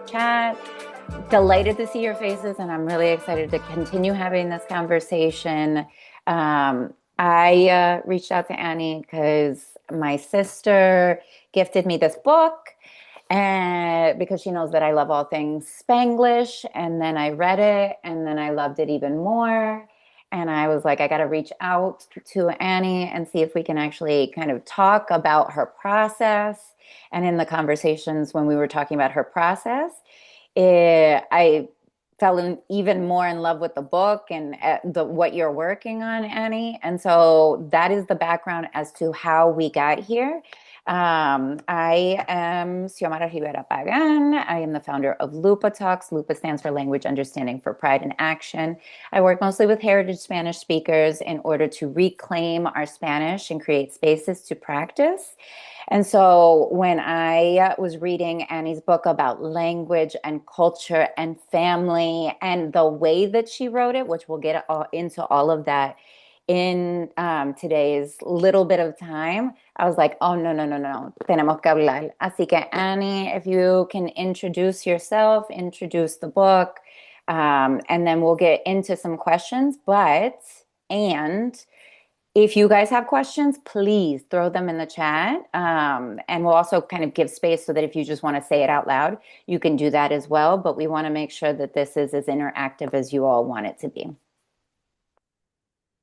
Chat. Delighted to see your faces, and I'm really excited to continue having this conversation. I reached out to Annie because my sister gifted me this book, and because she knows that I love all things Spanglish, and then I read it, and then I loved it even more. And I was like, I got to reach out to Annie and see if we can actually kind of talk about her process. And in the conversations when we were talking about her process, I fell even more in love with the book and what you're working on, Annie. And so that is the background as to how we got here. I am Xiomara Rivera Pagan. I am the founder of LUPA Talks. LUPA stands for Language Understanding for Pride and Action. I work mostly with heritage Spanish speakers in order to reclaim our Spanish and create spaces to practice. And so when I was reading Annie's book about language and culture and family and the way that she wrote it, which we'll get into all of that in today's little bit of time, I was like, oh, no, no, no, no, tenemos que hablar. Así que Annie, if you can introduce yourself, introduce the book, and then we'll get into some questions. And if you guys have questions, please throw them in the chat. And we'll also kind of give space so that if you just want to say it out loud, you can do that as well. But we want to make sure that this is as interactive as you all want it to be.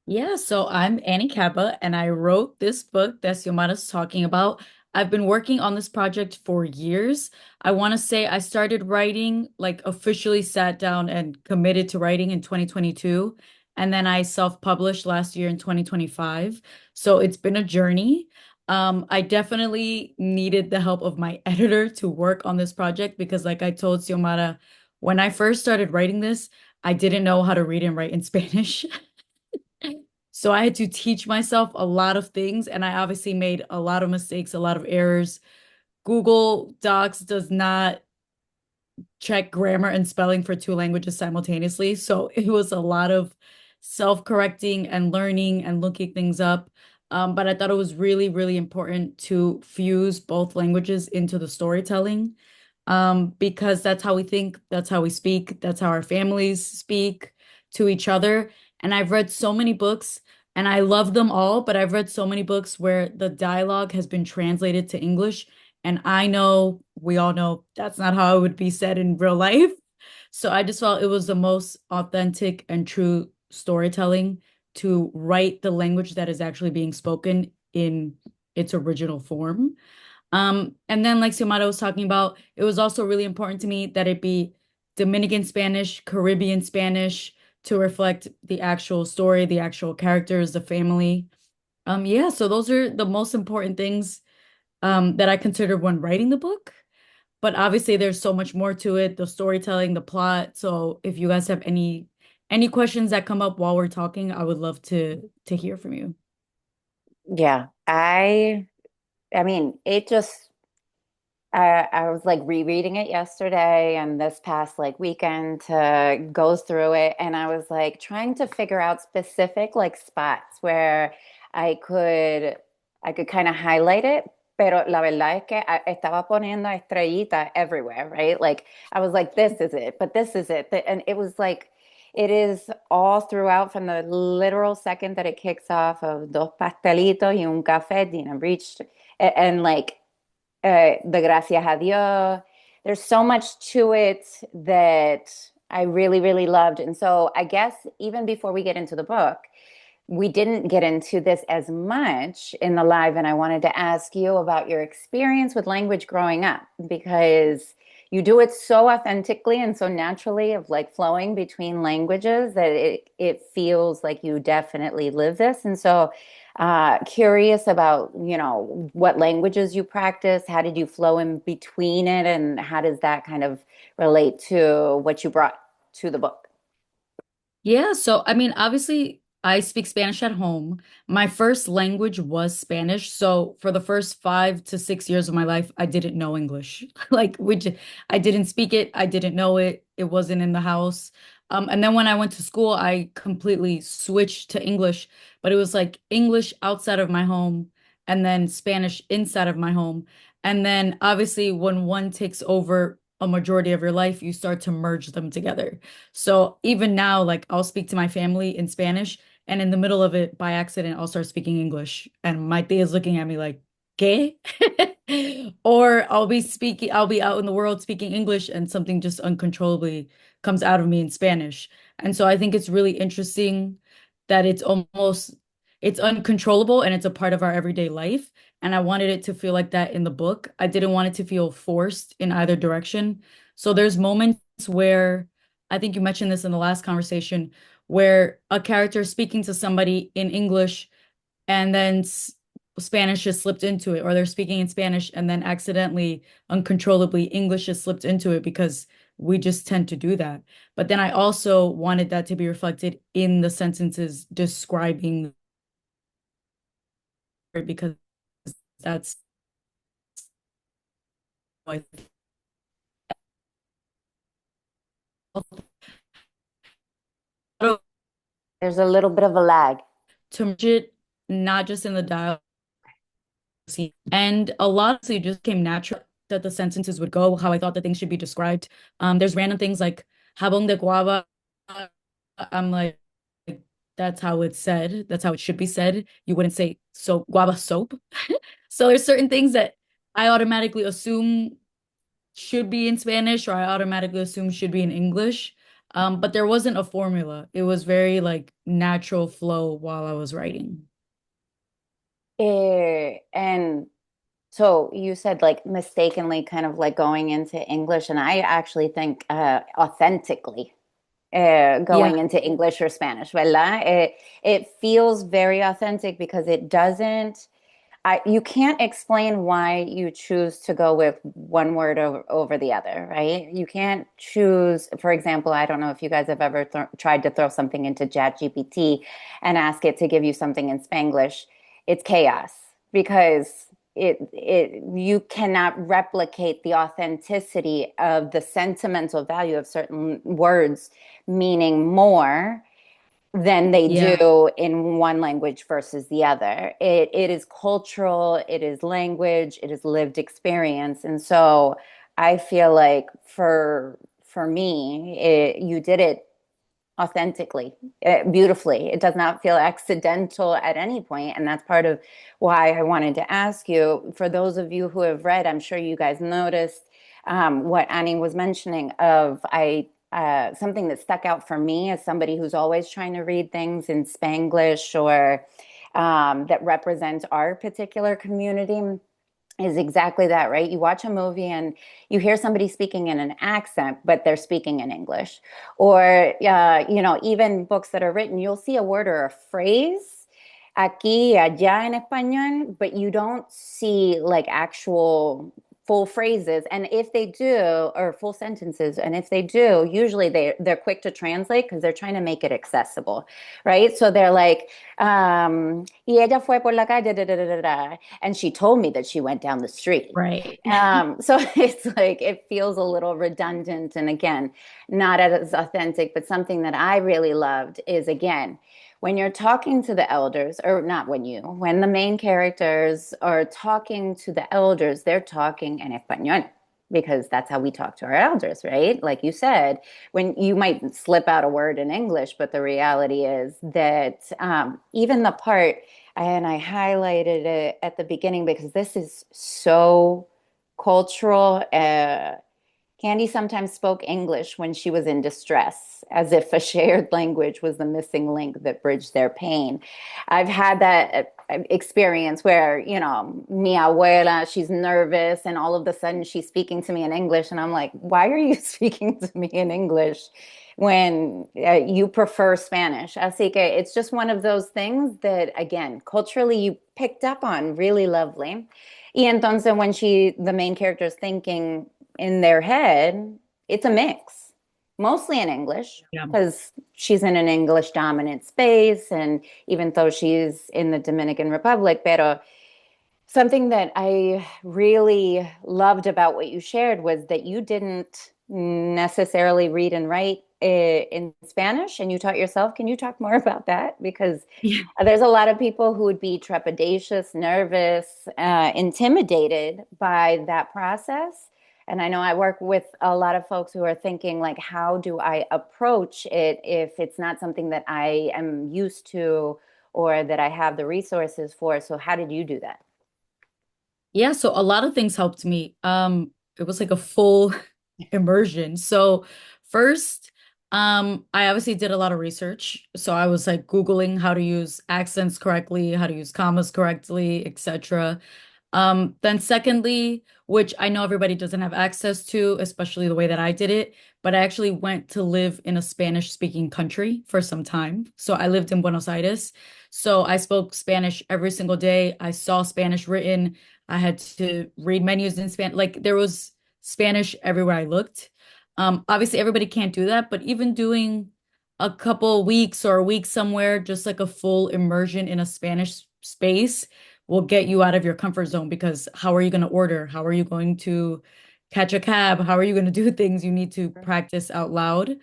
Yeah, so I'm Anny Caba, and I wrote this book that Xiomara's talking about. I've been working on this project for years. I want to say I started writing, like officially sat down and committed to writing in 2022, and then I self-published last year in 2025. So it's been a journey. I definitely needed the help of my editor to work on this project because, like I told Xiomara, when I first started writing this, I didn't know how to read and write in Spanish. So I had to teach myself a lot of things, and I obviously made a lot of mistakes, a lot of errors. Google Docs does not check grammar and spelling for two languages simultaneously. So it was a lot of self-correcting and learning and looking things up. But I thought it was really, really important to fuse both languages into the storytelling, because that's how we think, that's how we speak, that's how our families speak to each other. And I've read so many books and I love them all, but I've read so many books where the dialogue has been translated to English. And I know, we all know that's not how it would be said in real life. So I just felt it was the most authentic and true storytelling to write the language that is actually being spoken in its original form. And then, like Xiomara was talking about, it was also really important to me that it be Dominican Spanish, Caribbean Spanish to reflect the actual story, the actual characters, the family. Yeah, so those are the most important things that I considered when writing the book. But obviously, there's so much more to it, the storytelling, the plot. So if you guys have any questions that come up while we're talking, I would love to hear from you. Yeah, I mean, it just I was like rereading it yesterday and this past like weekend to go through it, and I was like trying to figure out specific like spots where I could I could kind of highlight it. Pero la verdad es que estaba poniendo estrellitas everywhere, right? Like I was like, this is it, but this is it. And it was like it is all throughout from the literal second that it kicks off of dos pastelitos y un café, Dina reached and like the gracias a Dios. There's so much to it that I really, really loved. And so I guess even before we get into the book, we didn't get into this as much in the live. And I wanted to ask you about your experience with language growing up because you do it so authentically and so naturally of like flowing between languages that it feels like you definitely live this. And so curious about, what languages you practice, how did you flow in between it, and how does that kind of relate to what you brought to the book? Yeah, so I mean, obviously, I speak Spanish at home. My first language was Spanish. So for the first 5 to 6 years of my life, I didn't know English. Like, which I didn't speak it, I didn't know it, it wasn't in the house. And then when I went to school, I completely switched to English, but it was like English outside of my home and then Spanish inside of my home. And then obviously when one takes over a majority of your life, you start to merge them together. So even now, like I'll speak to my family in Spanish, and in the middle of it, by accident, I'll start speaking English. And my thing is looking at me like, ¿qué? Or I'll be out in the world speaking English and something just uncontrollably comes out of me in Spanish. And so I think it's really interesting that it's uncontrollable and it's a part of our everyday life. And I wanted it to feel like that in the book. I didn't want it to feel forced in either direction. So there's moments where I think you mentioned this in the last conversation where a character is speaking to somebody in English and then Spanish just slipped into it, or they're speaking in Spanish and then accidentally, uncontrollably, English just slipped into it because we just tend to do that. But then I also wanted that to be reflected in the sentences describing it because that's I thought There's a little bit of a lag. to merge it, not just in the dialogue scene. And a lot of it just came natural that the sentences would go, how I thought that things should be described. There's random things like jabón de guava. I'm like, that's how it's said. That's how it should be said. You wouldn't say soap, guava soap. So there's certain things that I automatically assume should be in Spanish or I automatically assume should be in English. But there wasn't a formula. It was very like natural flow while I was writing. And so you said like mistakenly kind of like going into English, and I actually think authentically Yeah, going into English or Spanish, ¿verdad? It feels very authentic because it doesn't. You can't explain why you choose to go with one word over the other, right? You can't choose, for example, I don't know if you guys have ever tried to throw something into ChatGPT and ask it to give you something in Spanglish. It's chaos because you cannot replicate the authenticity of the sentimental value of certain words meaning more than they yeah. do in one language versus the other. It is cultural, it is language, it is lived experience. And so I feel like for me, you did it authentically, beautifully. It does not feel accidental at any point, and that's part of why I wanted to ask you. For those of you who have read, I'm sure you guys noticed what Annie was mentioning. Of I something that stuck out for me as somebody who's always trying to read things in Spanglish or that represent our particular community is exactly that, right? You watch a movie and you hear somebody speaking in an accent, but they're speaking in English. Or, even books that are written, you'll see a word or a phrase aquí, allá en español, but you don't see like actual full phrases. And if they do, or full sentences, and if they do, usually they're quick to translate because they're trying to make it accessible, right? So they're like, y ella fue por la calle, da, da, da, da, da, and she told me that she went down the street. Right. So it's like it feels a little redundant, and again, not as authentic. But something that I really loved is again, when you're talking to the elders, or not when the main characters are talking to the elders, they're talking en español because that's how we talk to our elders, right? Like you said, when you might slip out a word in English, but the reality is that even the part, and I highlighted it at the beginning because this is so cultural. Candy sometimes spoke English when she was in distress, as if a shared language was the missing link that bridged their pain. I've had that experience where, mi abuela, she's nervous, and all of a sudden she's speaking to me in English. And I'm like, why are you speaking to me in English when you prefer Spanish? Así que it's just one of those things that, again, culturally you picked up on really lovely. Y entonces when the main character is thinking in their head, it's a mix, mostly in English, Yeah. because she's in an English dominant space. And even though she's in the Dominican Republic, pero something that I really loved about what you shared was that you didn't necessarily read and write in Spanish and you taught yourself. Can you talk more about that? Because Yeah. there's a lot of people who would be trepidatious, nervous, intimidated by that process. And I know I work with a lot of folks who are thinking, like, how do I approach it if it's not something that I am used to or that I have the resources for? So, how did you do that? Yeah, so a lot of things helped me. It was like a full immersion. So first, I obviously did a lot of research. So I was like Googling how to use accents correctly, how to use commas correctly, etc. Then secondly, which I know everybody doesn't have access to, especially the way that I did it, but I actually went to live in a Spanish speaking country for some time. So I lived in Buenos Aires. So I spoke Spanish every single day. I saw Spanish written. I had to read menus in Spanish. Like there was Spanish everywhere I looked. Obviously everybody can't do that, but even doing a couple weeks or a week somewhere, just like a full immersion in a Spanish space will get you out of your comfort zone because how are you going to order? How are you going to catch a cab? How are you going to do things you need to practice out loud?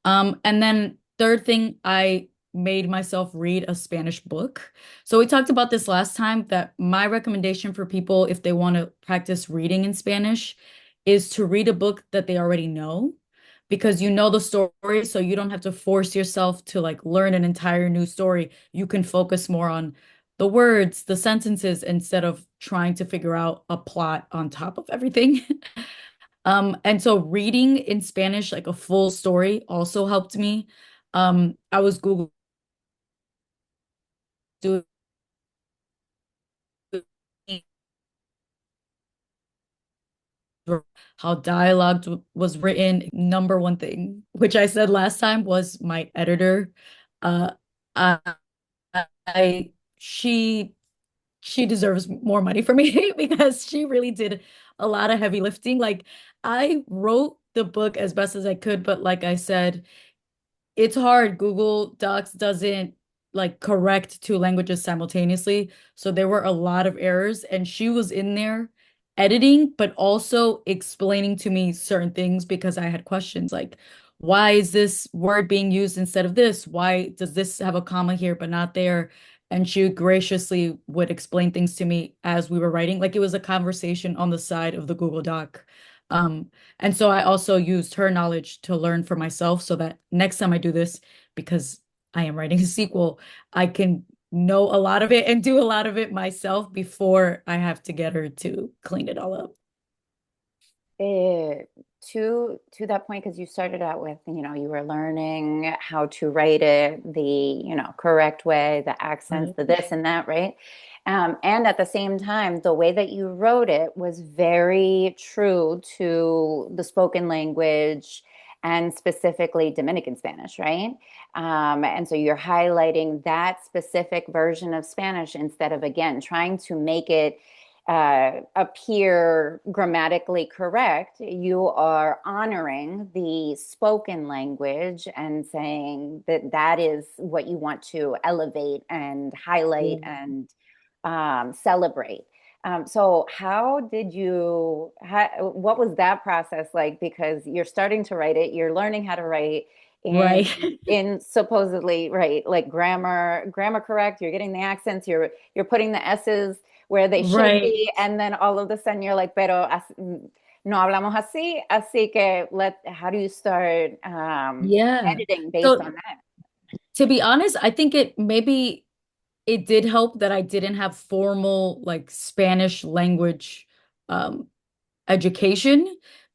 And then third thing, I made myself read a Spanish book. So we talked about this last time that my recommendation for people if they want to practice reading in Spanish is to read a book that they already know because you know the story, so you don't have to force yourself to like learn an entire new story. You can focus more on the words, the sentences, instead of trying to figure out a plot on top of everything. And so reading in Spanish, like a full story, also helped me. I was Google doing how dialogue was written. Number one thing, which I said last time, was my editor. Uh, I, I she deserves more money from me because she really did a lot of heavy lifting. Like I wrote the book as best as I could, but like I said, it's hard. Google Docs doesn't like correct two languages simultaneously. So there were a lot of errors, and she was in there editing, but also explaining to me certain things because I had questions like, why is this word being used instead of this? Why does this have a comma here but not there? And she graciously would explain things to me as we were writing. Like it was a conversation on the side of the Google Doc. Um, and so I also used her knowledge to learn for myself so that next time I do this, because I am writing a sequel, I can know a lot of it and do a lot of it myself before I have to get her to clean it all up. Eh, to that point, because you started out with, you were learning how to write it the, correct way, the accents, Right. the this and that, right? And at the same time, the way that you wrote it was very true to the spoken language and specifically Dominican Spanish, right? And so you're highlighting that specific version of Spanish instead of, again, trying to make it appear grammatically correct, you are honoring the spoken language and saying that that is what you want to elevate and highlight and celebrate. So, what was that process like? Because you're starting to write it, you're learning how to write in Right. supposedly right, like grammar correct. You're getting the accents. You're putting the s's where they should Right. be, and then all of a sudden you're like, pero no hablamos así, así que how do you start Yeah. editing based So on that? to be honest, I think it did help that I didn't have formal like Spanish language um education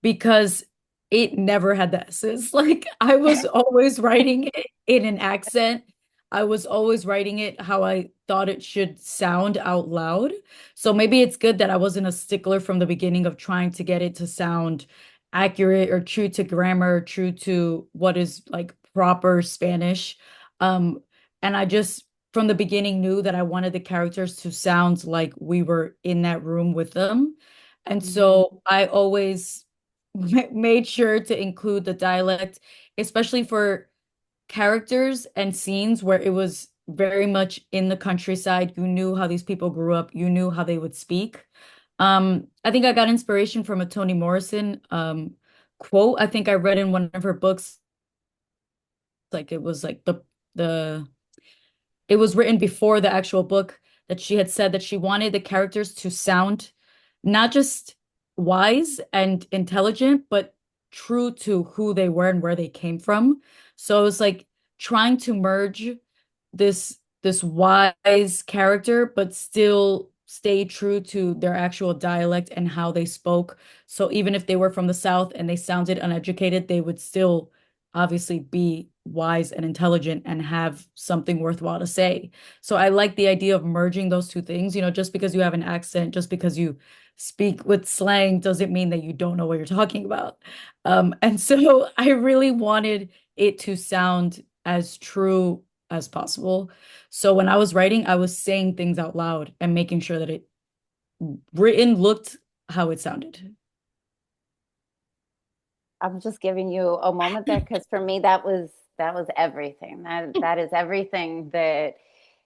because it never had the S's. Like I was always writing it in an accent. I was always writing it how I thought it should sound out loud. So maybe it's good that I wasn't a stickler from the beginning of trying to get it to sound accurate or true to grammar, true to what is like proper Spanish. Um, and I just from the beginning knew that I wanted the characters to sound like we were in that room with them. And Mhm. so I always made sure to include the dialect, especially for characters and scenes where it was very much in the countryside. You knew how these people grew up, you knew how they would speak. I think I got inspiration from a Toni Morrison quote I think I read in one of her books. like it was like the it was written before the actual book, that she had said that she wanted the characters to sound not just wise and intelligent, but true to who they were and where they came from. So it was like trying to merge this wise character, but still stay true to their actual dialect and how they spoke. So even if they were from the South and they sounded uneducated, they would still obviously be wise and intelligent and have something worthwhile to say. So I like the idea of merging those two things. Just because you have an accent, just because you speak with slang doesn't mean that you don't know what you're talking about. And so I really wanted it to sound as true as possible. So when I was writing, I was saying things out loud and making sure that it written looked how it sounded. I'm just giving you a moment there because for me that was everything. That is everything that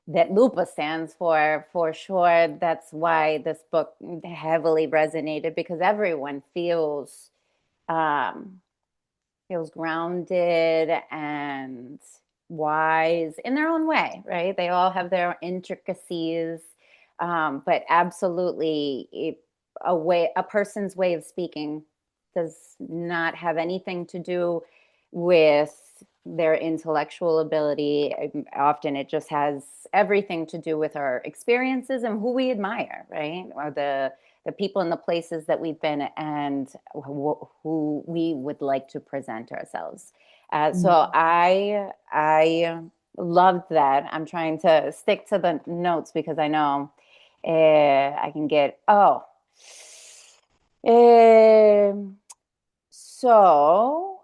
LUPA stands for sure. That's why this book heavily resonated because everyone um, feels grounded and wise in their own way, right? They all have their intricacies, but absolutely, a person's way of speaking does not have anything to do with their intellectual ability. Often it just has everything to do with our experiences and who we admire, right? Or the people and the places that we've been and who we would like to present ourselves. So Mm. I loved that. I'm trying to stick to the notes because I know I can get um, so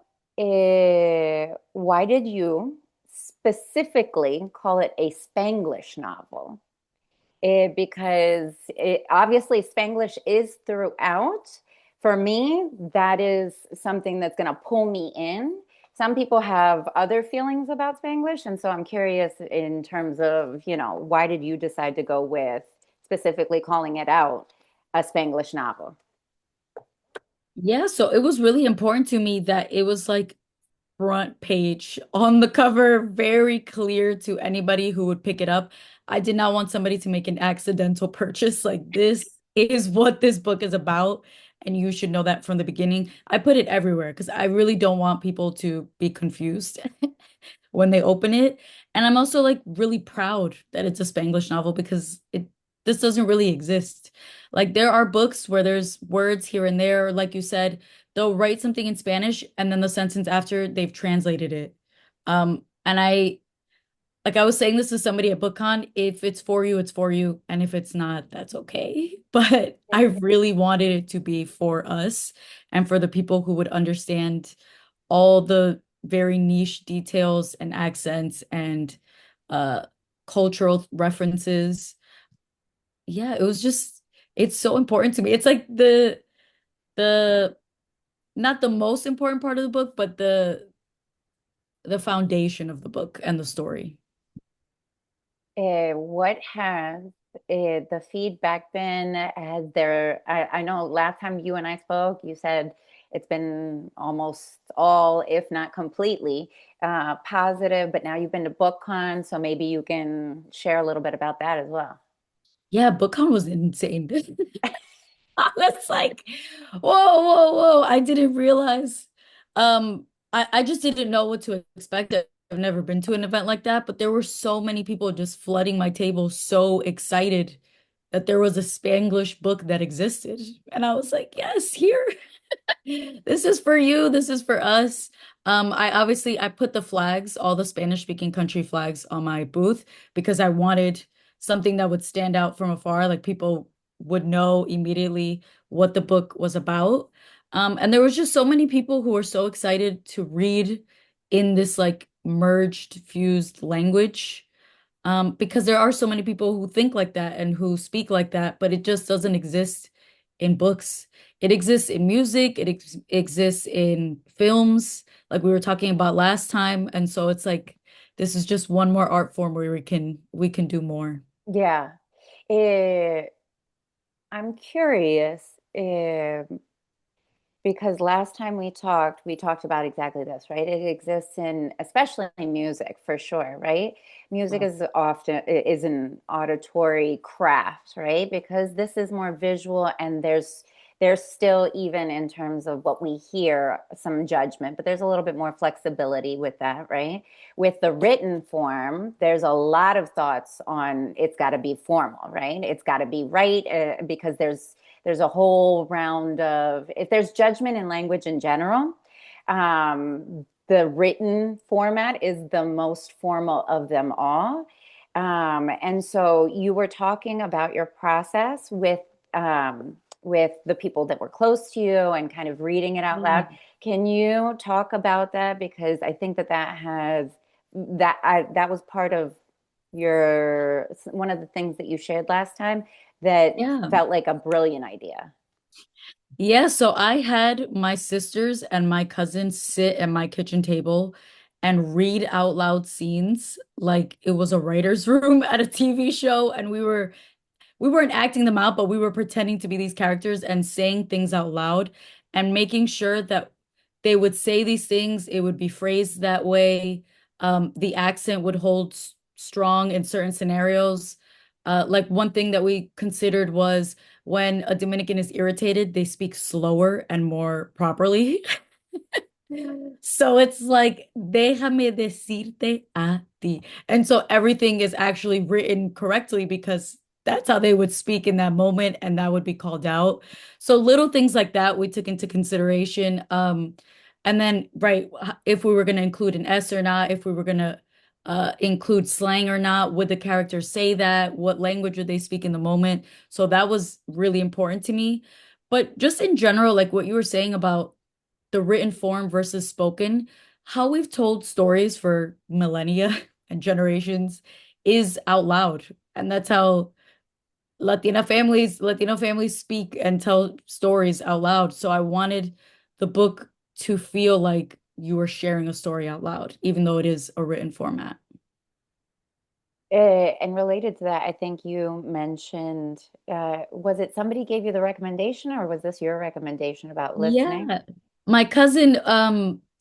why did you specifically call it a Spanglish novel? Because obviously Spanglish is throughout. For me, that is something that's going to pull me in. Some people have other feelings about Spanglish, and so I'm curious in terms of, why did you decide to go with specifically calling it out a Spanglish novel? Yeah, so it was really important to me that it was like front page on the cover, very clear to anybody who would pick it up. I did not want somebody to make an accidental purchase. Like, this is what this book is about, and you should know that from the beginning. I put it everywhere because I really don't want people to be confused when they open it. And I'm also like really proud that it's a Spanglish novel because it this doesn't really exist. Like, there are books where there's words here and there, like you said, they'll write something in Spanish and then the sentence after they've translated it. And I was saying this to somebody at BookCon, if it's for you, it's for you. And if it's not, that's okay. But I really wanted it to be for us and for the people who would understand all the very niche details and accents and uh cultural references. Yeah, it's so important to me. It's like the not the most important part of the book, but the foundation of the book and the story. What has the feedback been? I know last time you and I spoke, you said it's been almost all, if not completely, positive, but now you've been to BookCon, so maybe you can share a little bit about that as well. Yeah, BookCon was insane. That's like, whoa, whoa, whoa. I didn't realize. I just didn't know what to expect. I've never been to an event like that, but there were so many people just flooding my table, so excited that there was a Spanglish book that existed. And I was like, yes, here. This is for you. This is for us. I put the flags, all the Spanish speaking country flags on my booth because I wanted something that would stand out from afar, like people would know immediately what the book was about. And there was just so many people who were so excited to read in this like merged, fused language. Because there are so many people who think like that and who speak like that, but it just doesn't exist in books. It exists in music, it exists in films, like we were talking about last time. And so it's like this is just one more art form where we can do more. Yeah. Eh, I'm curious because last time we talked about exactly this, right? It exists in, especially in music, for sure, right? Music Wow. is an auditory craft, right? Because this is more visual, and there's still, even in terms of what we hear, some judgment, but there's a little bit more flexibility with that, right? With the written form, there's a lot of thoughts on it's got to be formal, right? It's got to be right, because there's a whole round of, if there's judgment in language in general, the written format is the most formal of them all. And so you were talking about your process with the people that were close to you and kind of reading it out Yeah. loud. Can you talk about that? Because I think that was part of your one of the things that you shared last time that Yeah. felt like a brilliant idea. Yeah, so I had my sisters and my cousins sit at my kitchen table and read out loud scenes like it was a writer's room at a TV show, and we weren't acting them out, but we were pretending to be these characters and saying things out loud and making sure that they would say these things. It would be phrased that way. The accent would hold strong in certain scenarios. Like one thing that we considered was when a Dominican is irritated, they speak slower and more properly. So it's like, déjame decirte a ti. And so everything is actually written correctly because that's how they would speak in that moment and that would be called out. So little things like that we took into consideration. And then, right, if we were going to include an S or not, if we were going to include slang or not, would the character say that? What language would they speak in the moment? So that was really important to me. But just in general, like what you were saying about the written form versus spoken, how we've told stories for millennia and generations is out loud. And that's how Latino families speak and tell stories out loud. So I wanted the book to feel like you were sharing a story out loud, even though it is a written format. And related to that, I think you mentioned, was it somebody gave you the recommendation, or was this your recommendation about listening? Yeah. My cousin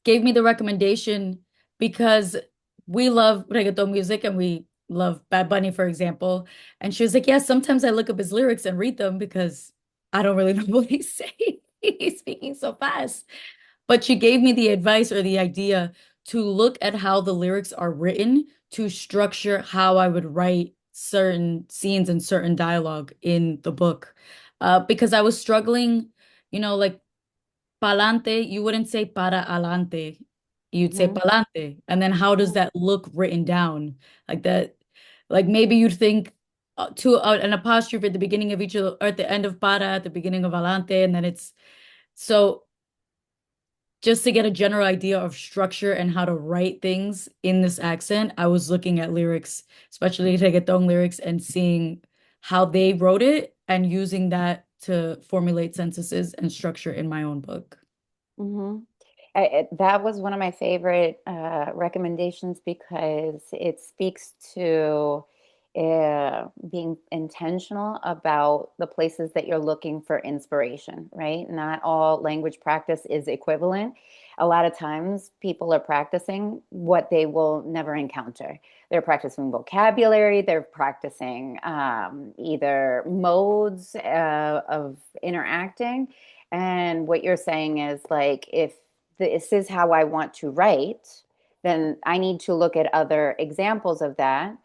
gave me the recommendation because we love reggaeton music and we love Bad Bunny, for example. And she was like, yeah, sometimes I look up his lyrics and read them because I don't really know what he's saying. He's speaking so fast. But she gave me the advice or the idea to look at how the lyrics are written to structure how I would write certain scenes and certain dialogue in the book. Because I was struggling, like pa'lante, you wouldn't say para adelante. You'd say Hmm. pa'lante. And then how does that look written down? Like that, like maybe you'd think an apostrophe at the beginning of each of or at the end of para, at the beginning of adelante, and then it's so just to get a general idea of structure and how to write things in this accent, I was looking at lyrics, especially reggaeton lyrics, and seeing how they wrote it and using that to formulate sentences and structure in my own book. Hmm. That was one of my favorite recommendations because it speaks to being intentional about the places that you're looking for inspiration, right? Not all language practice is equivalent. A lot of times people are practicing what they will never encounter. They're practicing vocabulary, they're practicing either modes of interacting. And what you're saying is like, if this is how I want to write, then I need to look at other examples of that,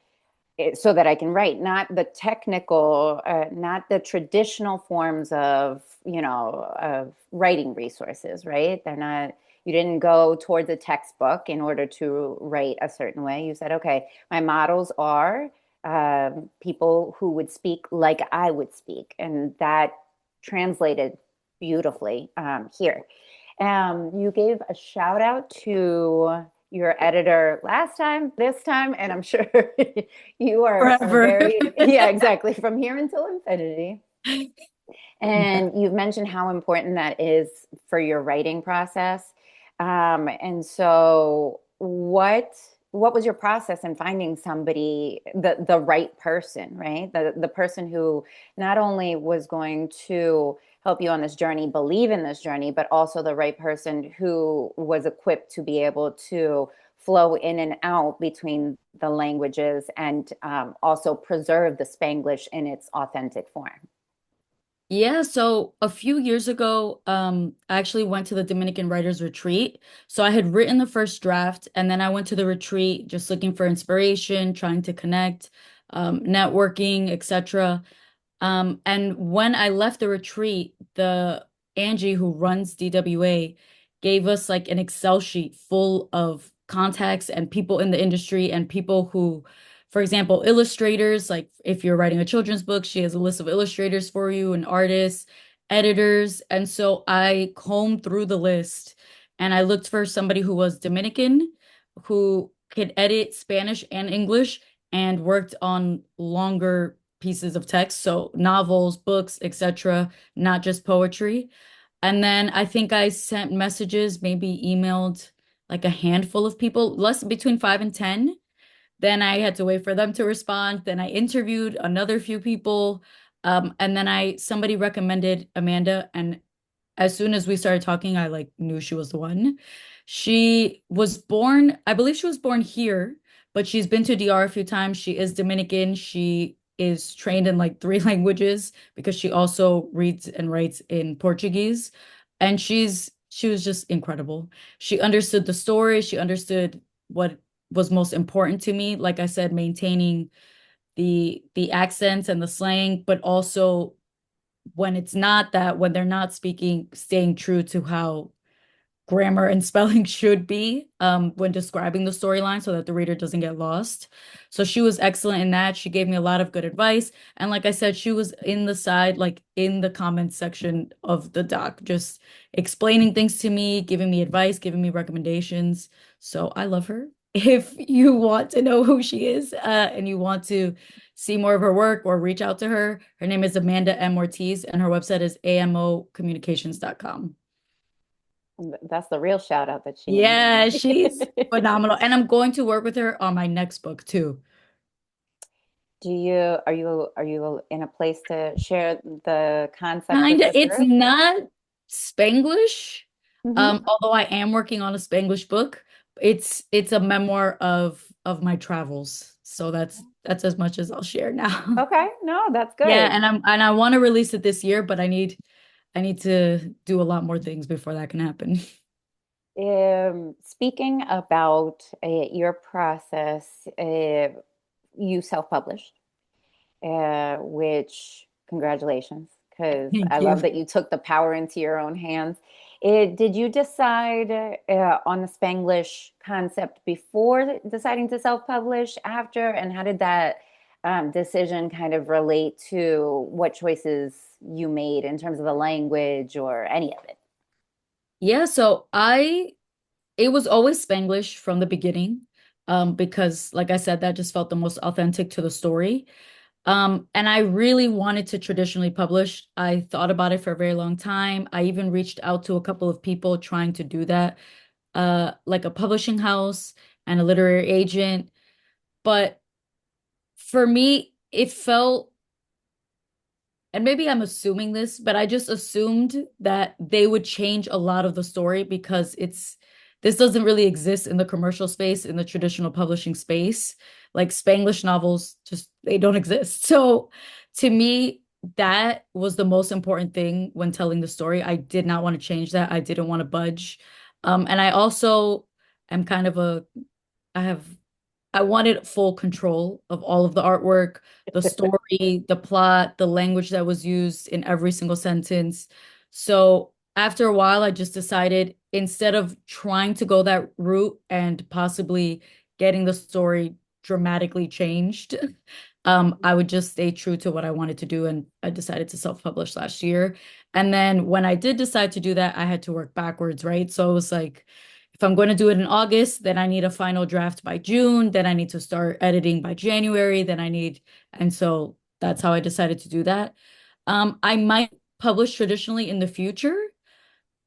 so that I can write, not the technical, not the traditional forms of, of writing resources, right? They're not, you didn't go towards a textbook in order to write a certain way. You said, okay, my models are people who would speak like I would speak. And that translated beautifully here. You gave a shout out to your editor last time, this time, and I'm sure you are Forever. very, yeah, exactly, from here until infinity. Yeah. And you've mentioned how important that is for your writing process. And so what was your process in finding somebody, the right person, right? The person who not only was going to help you on this journey, believe in this journey, but also the right person who was equipped to be able to flow in and out between the languages and also preserve the Spanglish in its authentic form. Yeah, so a few years ago, I actually went to the Dominican Writers Retreat. So I had written the first draft, and then I went to the retreat just looking for inspiration, trying to connect, networking, etc. And when I left the retreat, the Angie who runs DWA gave us like an Excel sheet full of contacts and people in the industry and people who, for example, illustrators, like if you're writing a children's book, she has a list of illustrators for you and artists, editors. And so I combed through the list and I looked for somebody who was Dominican, who could edit Spanish and English and worked on longer pieces of text, so novels, books, etc., not just poetry. And then I think I sent messages, maybe emailed like a handful of people, less between 5 and 10. Then I had to wait for them to respond. Then I interviewed another few people. And then somebody recommended Amanda, and as soon as we started talking, I like knew she was the one. She was born, I believe she was born here, but she's been to DR a few times. She is Dominican. She is trained in like three languages because she also reads and writes in Portuguese. And she was just incredible. She understood the story. She understood what was most important to me. Like I said, maintaining the accents and the slang, but also when it's not that, when they're not speaking, staying true to how grammar and spelling should be when describing the storyline so that the reader doesn't get lost. So she was excellent in that. She gave me a lot of good advice. And like I said, she was in the side, like in the comments section of the doc, just explaining things to me, giving me advice, giving me recommendations. So I love her. If you want to know who she is and you want to see more of her work or reach out to her, her name is Amanda M. Ortiz and her website is amocommunications.com. That's the real shout out that she Yeah, needed. she's phenomenal. And I'm going to work with her on my next book too. Are you in a place to share the concept with Kinda, the it's group? not Spanglish, Hmm. although I am working on a Spanglish book. It's a memoir of my travels. So that's as much as I'll share now. Okay, no, that's Yeah, good. and I want to release it this year, but I need to do a lot more things before that can happen. Speaking about your process, you self-published, which congratulations, because Thank I you. love that you took the power into your own hands. Did you decide on the Spanglish concept before deciding to self-publish after? And how did that decision kind of relate to what choices you made in terms of the language or any of it? Yeah, so I it was always Spanglish from the beginning, because like I said, that just felt the most authentic to the story. And I really wanted to traditionally publish. I thought about it for a very long time. I even reached out to a couple of people trying to do that, like a publishing house and a literary agent. But for me, it felt, and maybe I'm assuming this, but I just assumed that they would change a lot of the story because this doesn't really exist in the commercial space, in the traditional publishing space. Like Spanglish novels, just they don't exist. So to me, that was the most important thing when telling the story. I did not want to change that. I didn't want to budge. And I also am kind of I have I wanted full control of all of the artwork, the story, the plot, the language that was used in every single sentence. So after a while, I just decided instead of trying to go that route and possibly getting the story dramatically changed, I would just stay true to what I wanted to do. And I decided to self-publish last year. And then when I did decide to do that, I had to work backwards, right? So it was like, if I'm going to do it in August, then I need a final draft by June. Then I need to start editing by January. And so that's how I decided to do that. I might publish traditionally in the future,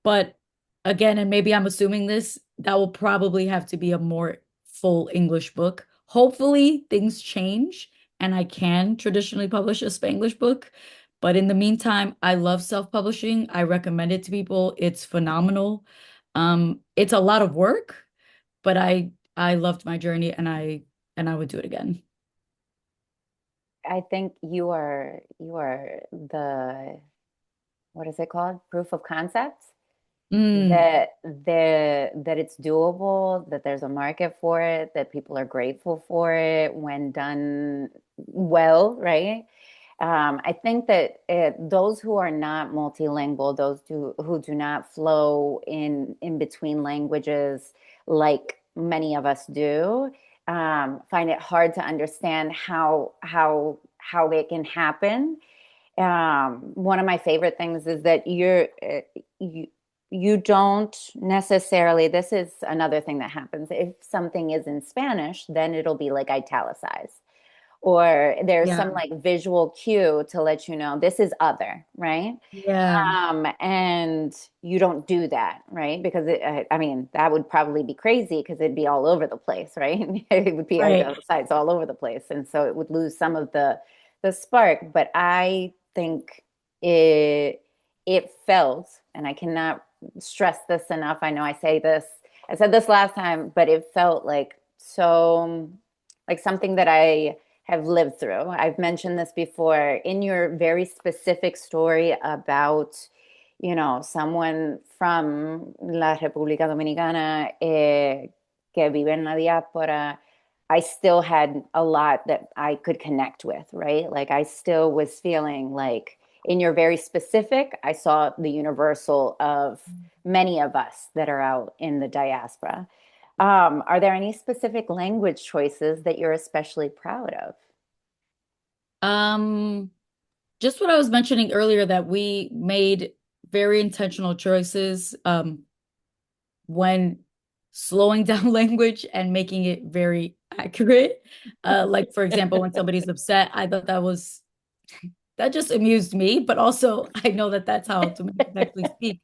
but again, and maybe I'm assuming this, that will probably have to be a more full English book. Hopefully things change and I can traditionally publish a Spanglish book. But in the meantime, I love self-publishing. I recommend it to people. It's phenomenal. It's a lot of work, but I loved my journey and I would do it again. I think you are the, what is it called? Proof of concept Mm, that it's doable, that there's a market for it, that people are grateful for it when done well, right? I think that those who are not multilingual, who do not flow in between languages like many of us do, find it hard to understand how it can happen. One of my favorite things is that you you don't necessarily, this is another thing that happens. If something is in Spanish, then it'll be like italicized, or there's yeah, some like visual cue to let you know this is other, right? yeah, And you don't do that, right? Because I mean, that would probably be crazy because it'd be all over the place, right? It would be right. sites all over the place, and so it would lose some of the spark. But I think it it felt, and I cannot stress this enough. I know I said this last time, but it felt like so like something that I have lived through. I've mentioned this before in your very specific story about, someone from la República Dominicana que vive en la diáspora. I still had a lot that I could connect with, right? Like I still was feeling like in your very specific, I saw the universal of many of us that are out in the diaspora. Are there any specific language choices that you're especially proud of? Um, just what I was mentioning earlier that we made very intentional choices when slowing down language and making it very accurate. Like for example, when somebody's upset, I thought that just amused me, but also I know that that's how Dominicans actually speak.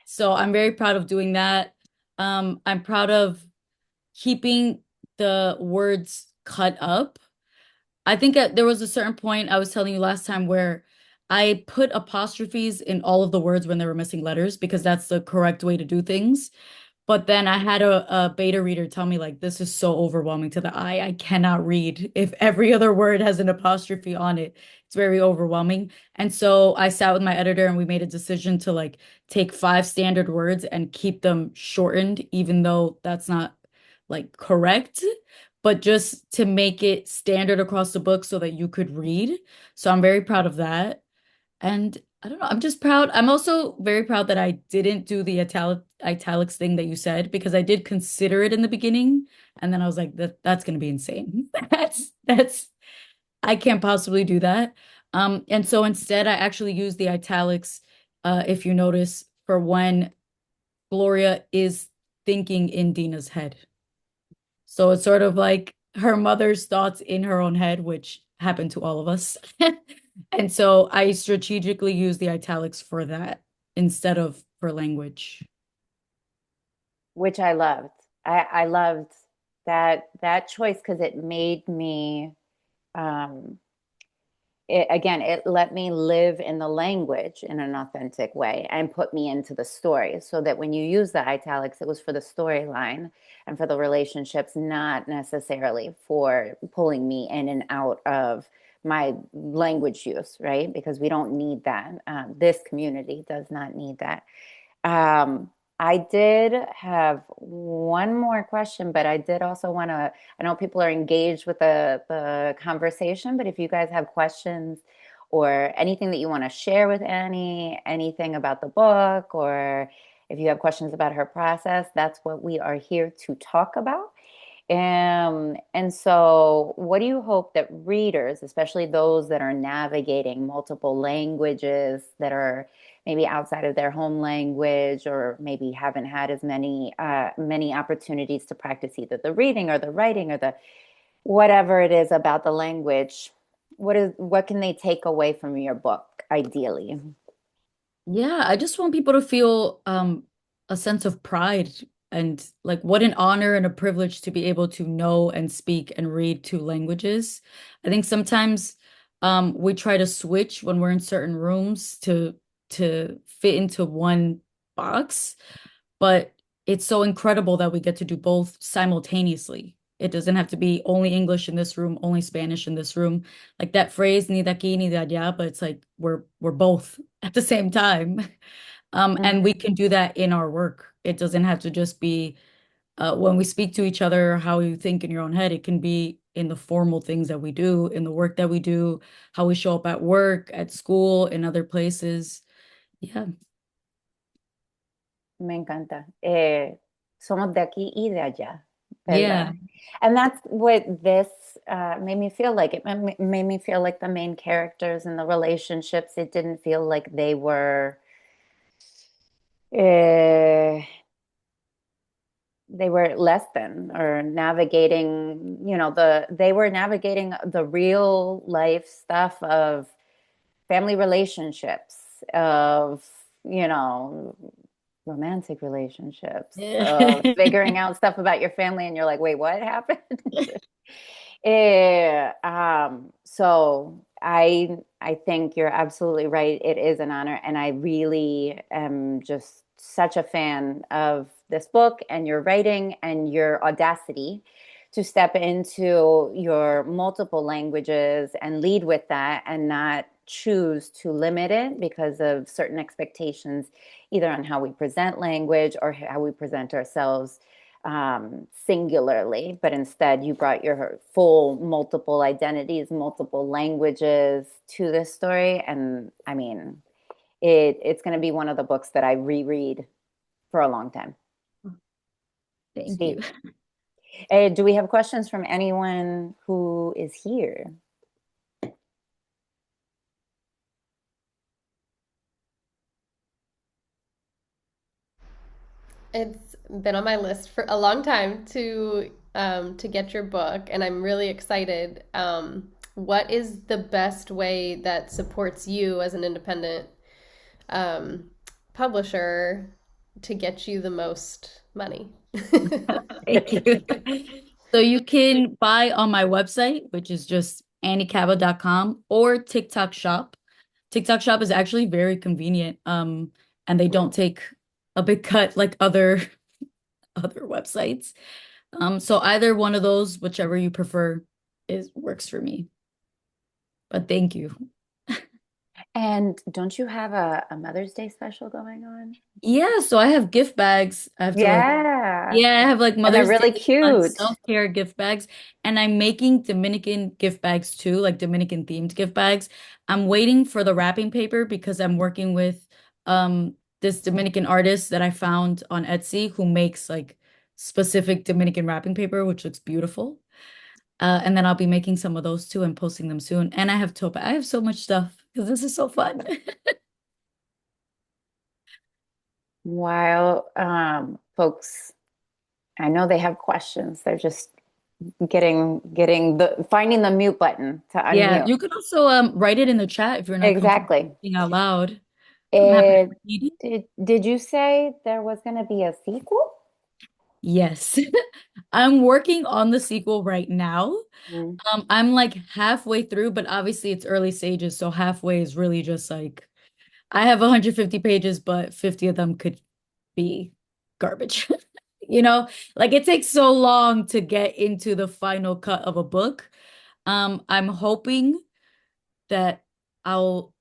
So I'm very proud of doing that. I'm proud of keeping the words cut up. I think there was a certain point I was telling you last time where I put apostrophes in all of the words when they were missing letters because that's the correct way to do things. But then I had a beta reader tell me like this is so overwhelming to the eye. I cannot read if every other word has an apostrophe on it. It's very overwhelming. And so I sat with my editor and we made a decision to like take five standard words and keep them shortened, even though that's not like correct, but just to make it standard across the book so that you could read. So I'm very proud of that. And I don't know, I'm just proud. I'm also very proud that I didn't do the italics thing that you said because I did consider it in the beginning. And then I was like, that's gonna be insane. That's I can't possibly do that. And so instead I actually use the italics, if you notice, for when Gloria is thinking in Dina's head. So it's sort of like her mother's thoughts in her own head, which happened to all of us. And so I strategically use the italics for that instead of for language. Which I loved. I loved that choice because it made me um, it let me live in the language in an authentic way and put me into the story so that when you use the italics, it was for the storyline and for the relationships, not necessarily for pulling me in and out of my language use, right? Because we don't need that. This community does not need that. Um, I did have one more question, but I did also want to, I know people are engaged with the conversation, but if you guys have questions or anything that you want to share with Annie, anything about the book, or if you have questions about her process, that's what we are here to talk about. And so, what do you hope that readers, especially those that are navigating multiple languages that are maybe outside of their home language, or maybe haven't had as many opportunities to practice either the reading or the writing or the whatever it is about the language, what can they take away from your book, ideally? Yeah, I just want people to feel a sense of pride and like what an honor and a privilege to be able to know and speak and read two languages. I think sometimes We try to switch when we're in certain rooms to fit into one box, but it's so incredible that we get to do both simultaneously. It doesn't have to be only English in this room, only Spanish in this room. Like that phrase, ni de aquí ni de allá, but it's like we're both at the same time. And we Mhm. can do that in our work. It doesn't have to just be when we speak to each other, how you think in your own head. It can be in the formal things that we do, in the work that we do, how we show up at work, at school, in other places. Yeah. Me encanta. Somos de aquí y de allá, Yeah. ¿verdad? And that's what this made me feel like. It made me feel like the main characters and the relationships. It didn't feel like uh, they were less than or navigating, they were navigating the real life stuff of family relationships, of, you know, romantic relationships, of figuring out stuff about your family, and you're like, wait, what happened? So I think you're absolutely right. It is an honor, and I really am just such a fan of this book and your writing and your audacity to step into your multiple languages and lead with that and not choose to limit it because of certain expectations, either on how we present language or how we present ourselves singularly, but instead you brought your full multiple identities, multiple languages to this story. And I mean, it's going to be one of the books that I reread for a long time. Thank you. Sweet. Do we have questions from anyone who is here? It's been on my list for a long time to get your book, and I'm really excited. What is the best way that supports you as an independent um, publisher to get you the most money? Thank you. So you can buy on my website, which is just annycaba.com or TikTok Shop. TikTok Shop is actually very convenient. And they don't take a big cut like other websites. So either one of those, whichever you prefer, is works for me. But thank you. And don't you have a Mother's Day special going on? Yeah, so I have gift bags. I have to like, Yeah. yeah, I have like And they're Mother's Day really fun cute. self-care gift bags. And I'm making Dominican gift bags too, like Dominican themed gift bags. I'm waiting for the wrapping paper because I'm working with this Dominican artist that I found on Etsy who makes like specific Dominican wrapping paper, which looks beautiful. And then I'll be making some of those too and posting them soon. And I have tote bag. I have so much stuff because this is so fun. While folks, I know they have questions. They're just getting the finding the mute button to Yeah, unmute. you could also write it in the chat if you're not comfortable Exactly. speaking out loud. I'm happy to It, read it. did you say there was going to be a sequel? Yes. I'm working on the sequel right now. Mm. I'm like halfway through, but obviously it's early stages, so halfway is really just like I have 150 pages, but 50 of them could be garbage. You know, like it takes so long to get into the final cut of a book. I'm hoping that I'll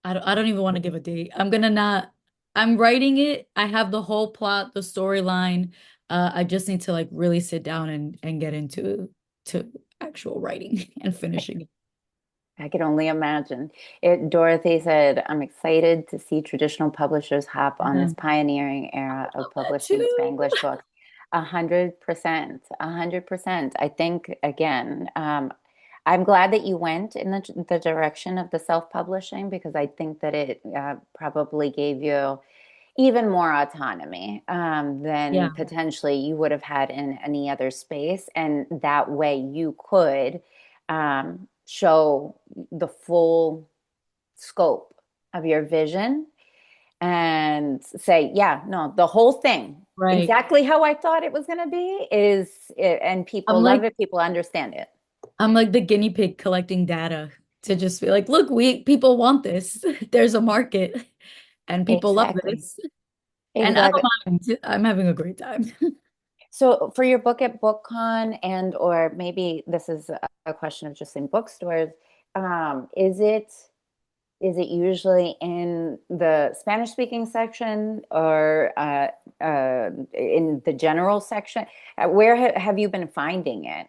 I don't even want to give a date. I'm gonna not I'm writing it. I have the whole plot, the storyline. I just need to like really sit down and get into to actual writing and finishing it. I can only imagine. Dorothy said, I'm excited to see traditional publishers hop on Yeah. this pioneering era of That publishing too. Spanglish books. 100%, 100%. I think, again, I'm glad that you went in the direction of the self-publishing because I think that it probably gave you even more autonomy than Yeah, potentially you would have had in any other space. And that way you could show the full scope of your vision and say, yeah, no, the whole thing, right. exactly how I thought it was going to be and people I'm love like it, people understand it. I'm like the guinea pig collecting data to just be like, look, we people want this. There's a market and people love Exactly. this. And I don't Exactly. mind. I'm having a great time. So for your book at BookCon and or maybe this is a question of just in bookstores, is it usually in the Spanish speaking section or in the general section? Where have you been finding it?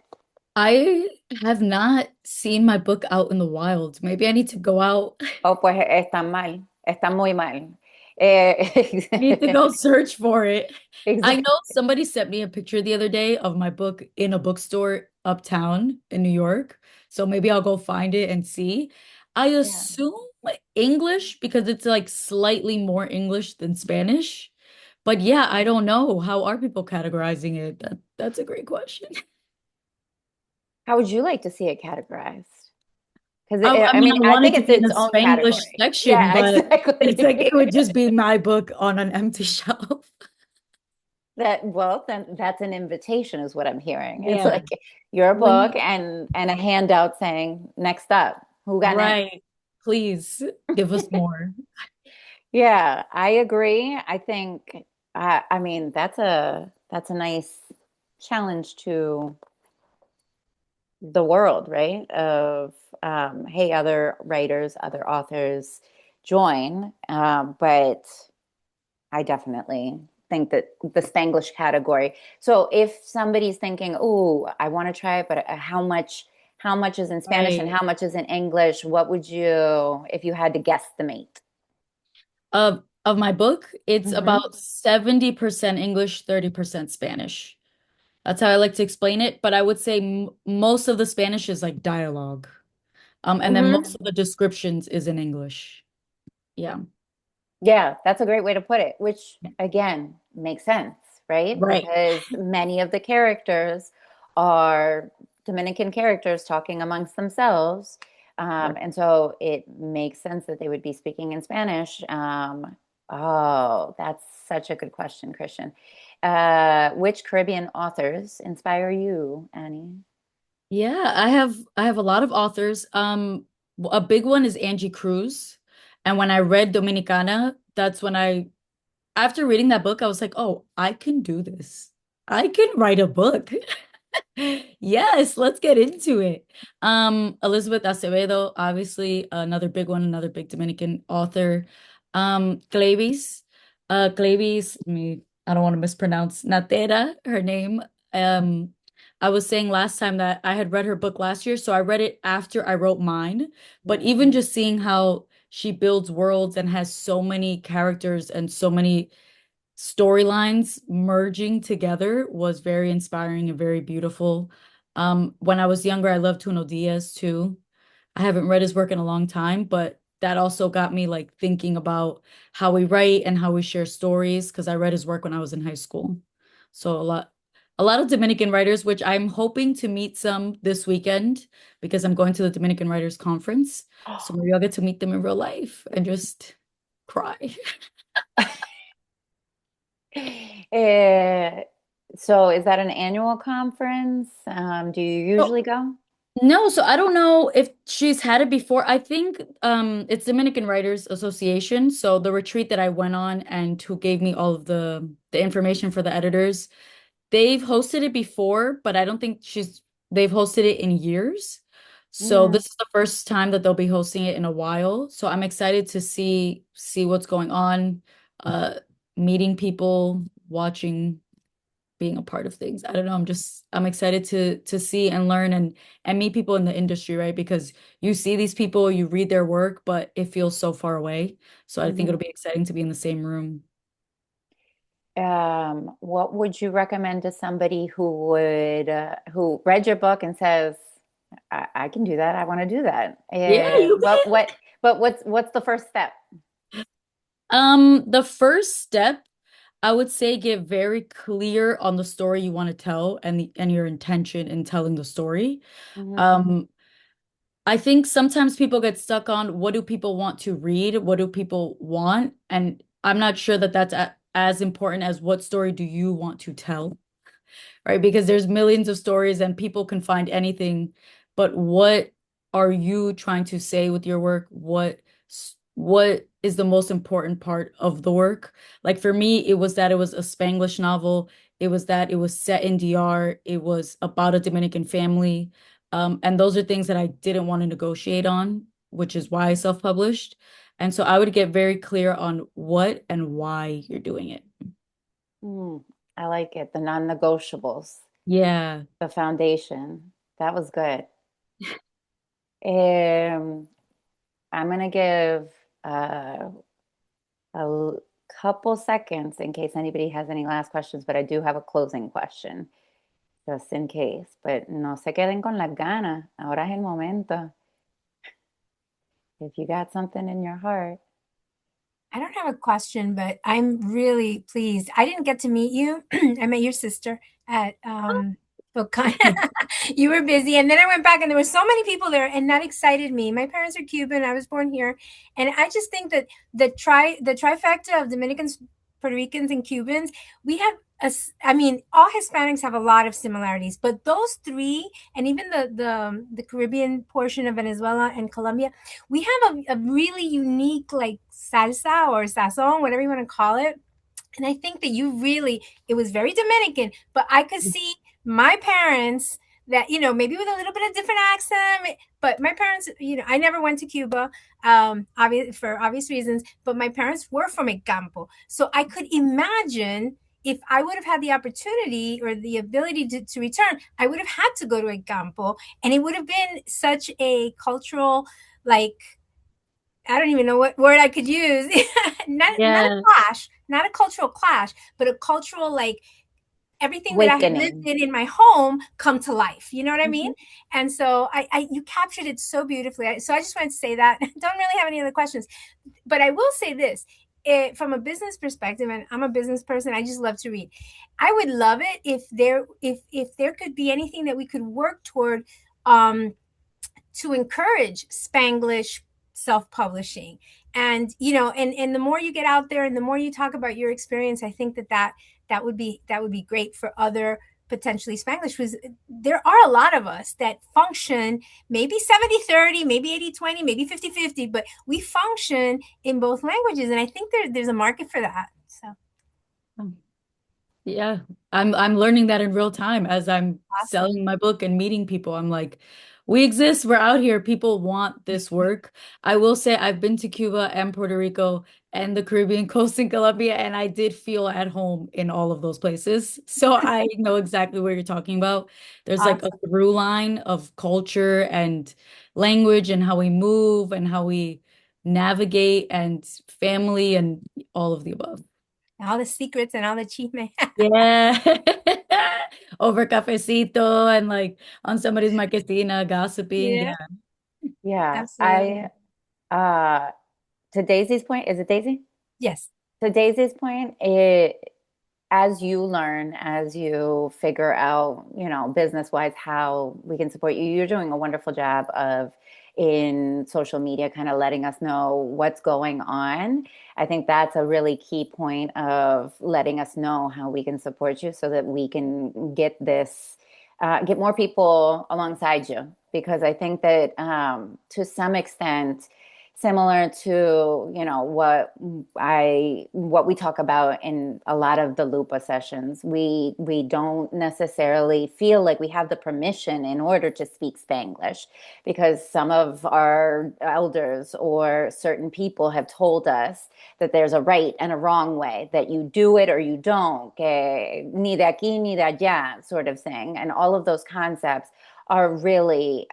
I have not seen my book out in the wild. Maybe I need to go out. Oh, pues están mal, están muy mal. I need to go search for it. I know Exactly. somebody sent me a picture the other day of my book in a bookstore uptown in New York. So maybe I'll go find it and see. I Yeah. assume English because it's like slightly more English than Spanish. But yeah, I don't know. How are people categorizing it? That's a great question. How would you like to see it categorized? Because I I mean, mean, I I wanted think to it's be in its the own Spanglish category. section, Yeah, but it's like exactly. it would just be my book on an empty shelf. That well, then that's an invitation, is what I'm hearing. It's Yeah. like your book Please. and a handout saying, "Next up, who got next?" Right. Please give us more. Yeah, I agree. I think I mean that's a nice challenge to the world, right? Of hey, other writers, other authors join. But I definitely think that the Spanglish category. So if somebody's thinking, "Oh, I want to try it, but how much is in Spanish and Right. how much is in English? What would you, if you had to guesstimate?" Of my book, it's Hmm. about 70% English, 30% Spanish. That's how I like to explain it, but I would say m most of the Spanish is like dialogue. And then most Hmm. of the descriptions is in English. Yeah. Yeah, that's a great way to put it, which again makes sense, right? Right. Because many of the characters are Dominican characters talking amongst themselves. Right. And so it makes sense that they would be speaking in Spanish. Oh, that's such a good question, Christian. Which Caribbean authors inspire you, Annie? Yeah, I have a lot of authors. A big one is Angie Cruz. And when I read Dominicana, that's when after reading that book, I was like, oh, I can do this. I can write a book. Yes, let's get into it. Elizabeth Acevedo, obviously another big one, another big Dominican author. Clavis, Clavis, I don't want to mispronounce Natera, her name. Um, I was saying last time that I had read her book last year, so I read it after I wrote mine. But Mm. even just seeing how she builds worlds and has so many characters and so many storylines merging together was very inspiring and very beautiful. When I was younger, I loved Tuno Diaz too. I haven't read his work in a long time, but that also got me like thinking about how we write and how we share stories because I read his work when I was in high school. So a lot of Dominican writers, which I'm hoping to meet some this weekend because I'm going to the Dominican Writers Conference. So maybe I'll get to meet them in real life and just cry. Eh, so is that an annual conference? Do you usually go? No, so I don't know if she's had it before. I think it's Dominican Writers Association. So the retreat that I went on and who gave me all of the information for the editors, they've hosted it before, but I don't think they've hosted it in years. So Mm. this is the first time that they'll be hosting it in a while. So I'm excited to see what's going on, uh meeting people, watching being a part of things. I don't know. I'm excited to see and learn and meet people in the industry, right? Because you see these people, you read their work, but it feels so far away. So I think Mhm. it'll be exciting to be in the same room. What would you recommend to somebody who read your book and says, I can do that. I want to do that." Yeah, you But what's the first step? the first step, I would say get very clear on the story you want to tell and your intention in telling the story. Hmm. Um, I think sometimes people get stuck on what do people want to read? What do people want? And I'm not sure that that's as important as what story do you want to tell, right? Because there's millions of stories and people can find anything, but what are you trying to say with your work? What is the most important part of the work? Like for me, it was that it was a Spanglish novel. It was that it was set in DR. It was about a Dominican family. And those are things that I didn't want to negotiate on, which is why I self-published. And so I would get very clear on what and why you're doing it. Mm, I like it. The non-negotiables, Yeah. the foundation. That was good. Um, I'm gonna give uh, a couple seconds in case anybody has any last questions, but I do have a closing question just in case. But no se queden con las ganas. Ahora es el momento. If you got something in your heart. I don't have a question, but I'm really pleased. I didn't get to meet you. I met your sister at BookCon. You were busy, and then I went back, and there were so many people there, and that excited me. My parents are Cuban. I was born here, and I just think that the trifecta of Dominicans, Puerto Ricans, and Cubans, we have I mean, all Hispanics have a lot of similarities, but those three, and even the Caribbean portion of Venezuela and Colombia, we have a really unique like salsa or sazon, whatever you want to call it. And I think that you really, it was very Dominican, but I could see my parents that, maybe with a little bit of different accent, but my parents, I never went to Cuba, for obvious reasons, but my parents were from a campo. So I could imagine if I would have had the opportunity or the ability to return, I would have had to go to a campo, and it would have been such a cultural, like, I don't even know what word I could use. Not a Yeah. clash, not a cultural clash, but a cultural, like, everything that I had lived Awakening. in my home come to life. You know what I mean? Mhm. And so you captured it so beautifully. So I just wanted to say that. Don't really have any other questions, but I will say this. From a business perspective, and I'm a business person, I just love to read. I would love it if there could be anything that we could work toward, um, to encourage Spanglish self-publishing. And and the more you get out there and the more you talk about your experience, I think that would be great for other potentially Spanglish, because there are a lot of us that function maybe 70-30, maybe 80-20, maybe 50-50, but we function in both languages, and I think there's a market for that. So Yeah, I'm learning that in real time as I'm awesome. selling my book and meeting people. I'm like, we exist, we're out here. People want this work. I will say I've been to Cuba and Puerto Rico and the Caribbean coast in Colombia, and I did feel at home in all of those places. So I know exactly what you're talking about. There's like a Awesome. through line of culture and language and how we move and how we navigate and family and all of the above. All the secrets and all the chisme. Yeah. Over cafecito and like on somebody's marquesina gossiping. Yeah, Yeah. Yeah. absolutely. Uh to Daisy's point, is it Daisy? Yes. To Daisy's point, as you learn, as you figure out, business wise, how we can support you, you're doing a wonderful job of in social media, kind of letting us know what's going on. I think that's a really key point of letting us know how we can support you so that we can get more people alongside you. Because I think that to some extent, similar to what we talk about in a lot of the lupa sessions, we don't necessarily feel like we have the permission in order to speak Spanglish, because some of our elders or certain people have told us that there's a right and a wrong way, that you do it or you don't, que ni de aquí ni de allá sort of thing, and all of those concepts are really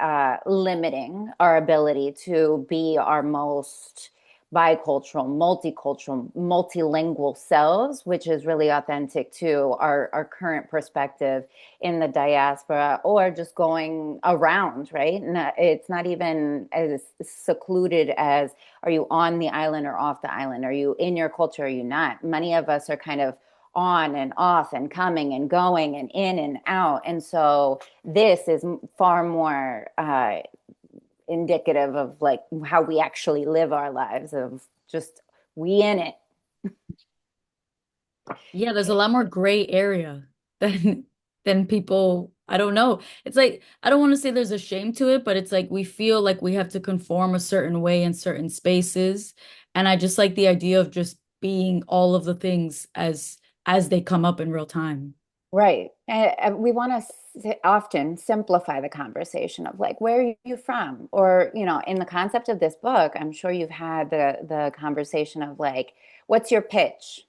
limiting our ability to be our most bicultural, multicultural, multilingual selves, which is really authentic to our current perspective in the diaspora or just going around, right? And it's not even as secluded as, are you on the island or off the island? Are you in your culture? Or are you not? Many of us are kind of on and off and coming and going and in and out. And so this is far more indicative of like how we actually live our lives, of just we in it. Yeah, there's a lot more gray area than people I don't know. It's like, I don't want to say there's a shame to it, but it's like we feel like we have to conform a certain way in certain spaces. And I just like the idea of just being all of the things as they come up in real time. Right. We want to often simplify the conversation of like, where are you from? Or, in the concept of this book, I'm sure you've had the conversation of like, what's your pitch?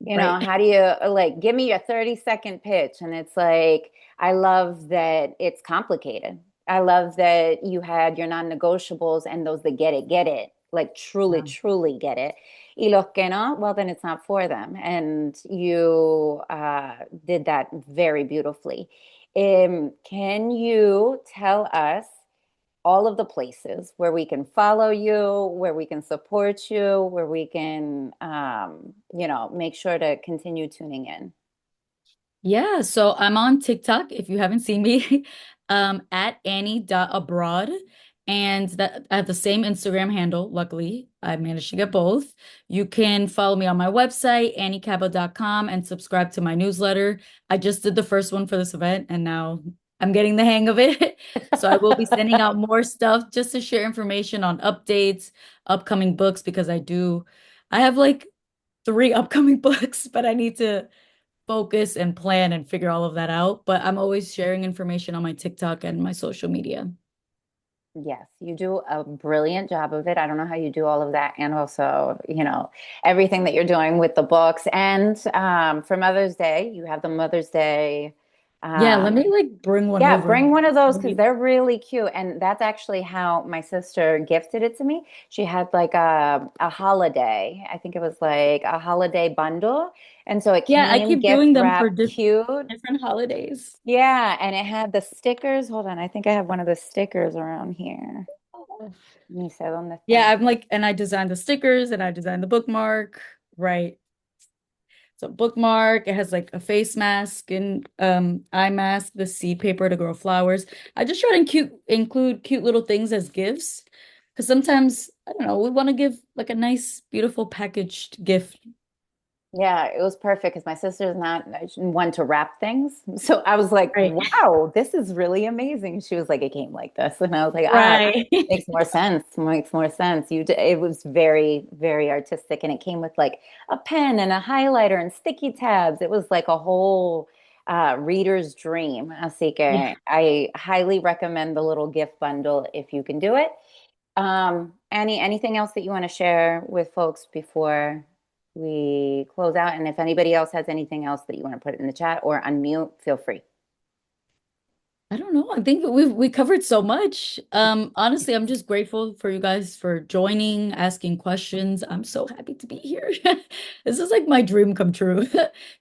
Right. How do you like give me your 30-second pitch? And it's like, I love that it's complicated. I love that you had your non-negotiables and those that get it, like truly, Yeah. truly get it. Y los que no, well, then it's not for them. And you did that very beautifully. Can you tell us all of the places where we can follow you, where we can support you, where we can, make sure to continue tuning in? Yeah, so I'm on TikTok if you haven't seen me, at Annie.abroad. And that I have the same Instagram handle. Luckily, I managed to get both. You can follow me on my website, annycaba.com, and subscribe to my newsletter. I just did the first one for this event, and now I'm getting the hang of it. So I will be sending out more stuff just to share information on updates, upcoming books, because I have like three upcoming books, but I need to focus and plan and figure all of that out. But I'm always sharing information on my TikTok and my social media. Yes, you do a brilliant job of it. I don't know how you do all of that. And also, everything that you're doing with the books. And for Mother's Day, you have the Mother's Day. Yeah, let me Um, like bring one Yeah, over. bring one of those because they're really cute. And that's actually how my sister gifted it to me. She had like a holiday. I think it was like a holiday bundle. And so it Yeah, I came keep doing gift them for wrapped cute. different holidays. Yeah, and it had the stickers. Hold on, I think I have one of the stickers around here. Let me say, ¿dónde Yeah, está? I'm like, and I designed the stickers and I designed the bookmark. Right. So bookmark, it has like a face mask and eye mask, the seed paper to grow flowers. I just try to include cute little things as gifts. Because sometimes, I don't know, we want to give like a nice, beautiful packaged gift. Yeah, it was perfect because my sister's not one to wrap things. So I was like, Right. wow, this is really amazing. She was like, it came like this. And I was like, Right. makes more sense. Makes more sense. It was very, very artistic. And it came with like a pen and a highlighter and sticky tabs. It was like a whole reader's dream. Así Yeah. que I highly recommend the little gift bundle if you can do it. Annie, anything else that you want to share with folks before we close out? And if anybody else has anything else that you want to put in the chat or unmute, feel free. I don't know. I think we covered so much. Honestly, I'm just grateful for you guys for joining, asking questions. I'm so happy to be here. This is like my dream come true.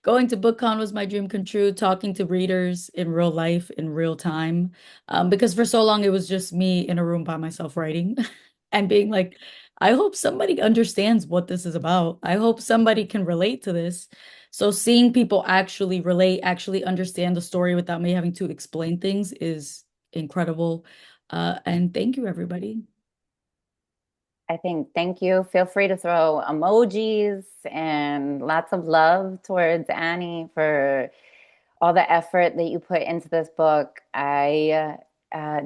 Going to BookCon was my dream come true, talking to readers in real life, in real time. Because for so long it was just me in a room by myself writing and being like, I hope somebody understands what this is about. I hope somebody can relate to this. So seeing people actually relate, actually understand the story without me having to explain things is incredible. And thank you, everybody. I think thank you. Feel free to throw emojis and lots of love towards Annie for all the effort that you put into this book.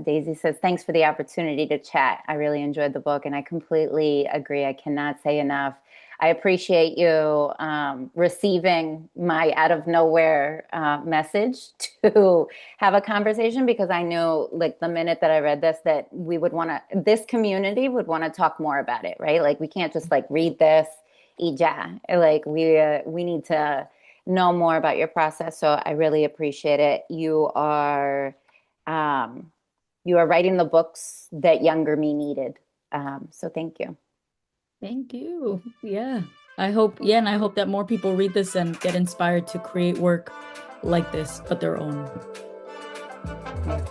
Daisy says, thanks for the opportunity to chat. I really enjoyed the book and I completely agree. I cannot say enough. I appreciate you receiving my out of nowhere message to have a conversation because I knew like the minute that I read this that this community would want to talk more about it, right? Like we can't just like read this y ya. Like we need to know more about your process. So I really appreciate it. Um, you are writing the books that younger me needed. So thank you. Thank you. Yeah. And I hope that more people read this and get inspired to create work like this, but their own. Yeah.